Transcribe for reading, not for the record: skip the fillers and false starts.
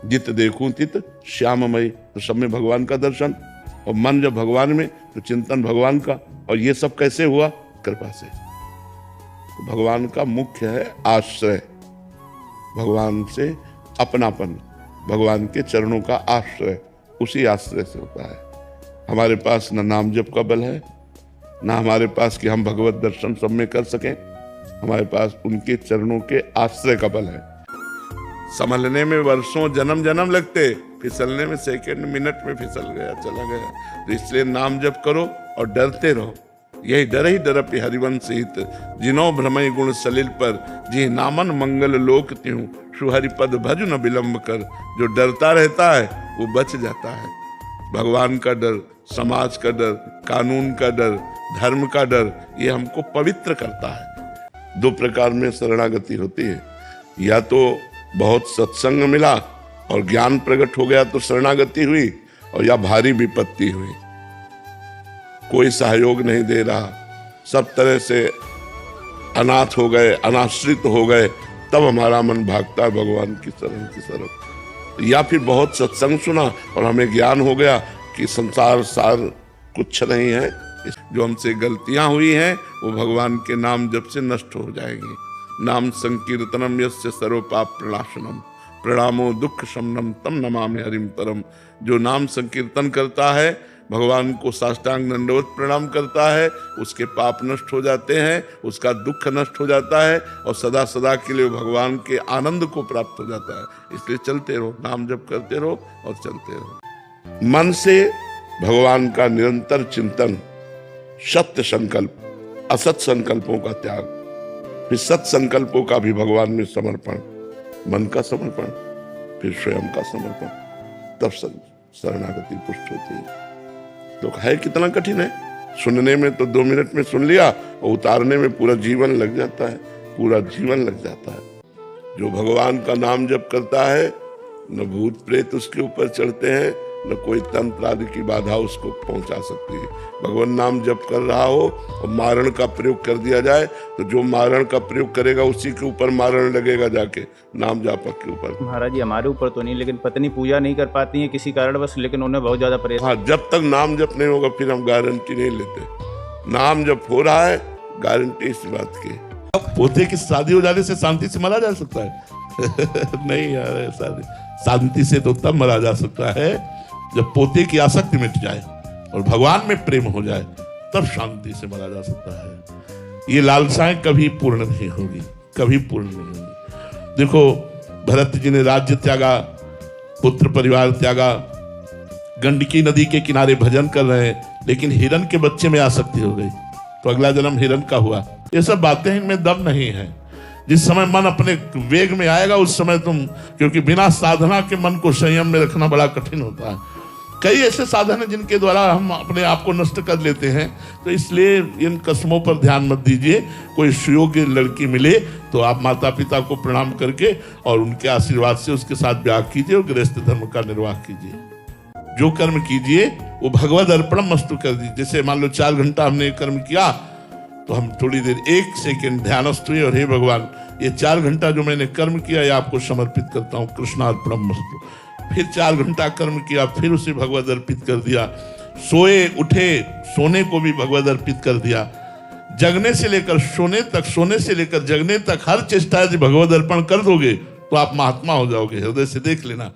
जित देखूं तित श्याममय, तो सब में भगवान का दर्शन, और मन जब भगवान में तो चिंतन भगवान का। और ये सब कैसे हुआ? कृपा से। तो भगवान का मुख्य है आश्रय, भगवान से अपनापन, भगवान के चरणों का आश्रय, उसी आश्रय से होता है। हमारे पास न नाम जप का बल है, ना हमारे पास कि हम भगवत दर्शन सब में कर सकें, हमारे पास उनके चरणों के आश्रय का बल है। संभलने में वर्षों जन्म जन्म लगते, फिसलने में सेकंड मिनट में फिसल गया, चला गया। तो इसलिए नाम जप करो और डरते रहो। यही डर ही डरपि हरिवंश हित, जिनो भ्रमय गुण सलिल पर, जी नामन मंगल लोक त्यों, सुहरिपद भज न विलंब कर। जो डरता रहता है वो बच जाता है। भगवान का डर, समाज का डर, कानून का डर, धर्म का डर, ये हमको पवित्र करता है। दो प्रकार में शरणागति होती है, या तो बहुत सत्संग मिला और ज्ञान प्रकट हो गया तो शरणागति हुई, और या भारी विपत्ति हुई, कोई सहयोग नहीं दे रहा, सब तरह से अनाथ हो गए, अनाश्रित हो गए, तब हमारा मन भागता है भगवान की शरण की तरफ। या फिर बहुत सत्संग सुना और हमें ज्ञान हो गया कि संसार सार कुछ नहीं है, जो हमसे गलतियां हुई हैं वो भगवान के नाम जप से नष्ट हो जाएंगी। नाम संकीर्तनम यस्य सर्व पाप प्रणाशनम, प्रणामो दुख शमनम तम नमामि हरिम परम। जो नाम संकीर्तन करता है, भगवान को साष्टांग दंडवत प्रणाम करता है, उसके पाप नष्ट हो जाते हैं, उसका दुख नष्ट हो जाता है, और सदा सदा के लिए भगवान के आनंद को प्राप्त हो जाता है। इसलिए चलते रहो, नाम जप करते रहो और चलते रहो। मन से भगवान का निरंतर चिंतन, सत्य संकल्प, असत संकल्पों का त्याग, फिर सत संकल्पों का भी भगवान में समर्पण, मन का समर्पण, फिर स्वयं का समर्पण, तब शरणागति पुष्ट होती है। तो है कितना कठिन है, सुनने में तो 2 मिनट में सुन लिया, और उतारने में पूरा जीवन लग जाता है, पूरा जीवन लग जाता है। जो भगवान का नाम जप करता है, न भूत प्रेत उसके ऊपर चढ़ते हैं, न कोई तंत्र आदि की बाधा उसको पहुंचा सकती है। भगवान नाम जप कर रहा हो और मारण का प्रयोग कर दिया जाए, तो जो मारण का प्रयोग करेगा उसी के ऊपर मारण लगेगा जाके, नाम जापक के ऊपर। महाराज जी हमारे ऊपर तो नहीं, लेकिन पत्नी पूजा नहीं कर पाती है किसी कारणवश, लेकिन उन्हें बहुत ज्यादा परेशान। हाँ, जब तक नाम जप नहीं होगा फिर हम गारंटी नहीं लेते। नाम जप हो रहा है, गारंटी इस बात की। पोते की शादी हो जाने से शांति से मरा जा सकता है? नहीं यार, शांति से तो तब मरा जा सकता है जब पोते की आसक्ति मिट जाए और भगवान में प्रेम हो जाए, तब शांति से मरा जा सकता है। ये लालसाएं कभी पूर्ण नहीं होगी, कभी पूर्ण नहीं होगी। देखो, भरत जी ने राज्य त्यागा, पुत्र परिवार त्यागा, गंडकी नदी के किनारे भजन कर रहे हैं, लेकिन हिरण के बच्चे में आसक्ति हो गई, तो अगला जन्म हिरण का हुआ। ये सब बातें इनमें दम नहीं है। जिस समय मन अपने वेग में आएगा उस समय तुम, क्योंकि बिना साधना के मन को संयम में रखना बड़ा कठिन होता है। कई ऐसे साधन हैं जिनके द्वारा हम अपने आप को नष्ट कर लेते हैं, तो इसलिए इन कस्मों पर ध्यान मत दीजिए। कोई सुयोग्य लड़की मिले तो आप माता पिता को प्रणाम करके और उनके आशीर्वाद से उसके साथ ब्याह कीजिए और गृहस्थ धर्म का निर्वाह कीजिए। जो कर्म कीजिए वो भगवद अर्पणम मस्तु कर दीजिए। जैसे मान लो 4 घंटा हमने कर्म किया, तो हम थोड़ी देर 1 सेकेंड ध्यानस्थ हुए और हे भगवान, ये 4 घंटा जो मैंने कर्म किया ये आपको समर्पित करता हूँ, कृष्णार्पणम मस्तु। फिर 4 घंटा कर्म किया, फिर उसे भगवद अर्पित कर दिया। सोए उठे, सोने को भी भगवद अर्पित कर दिया। जगने से लेकर सोने तक, सोने से लेकर जगने तक हर चेष्टा यदि भगवद अर्पण कर दोगे तो आप महात्मा हो जाओगे। हृदय से देख लेना।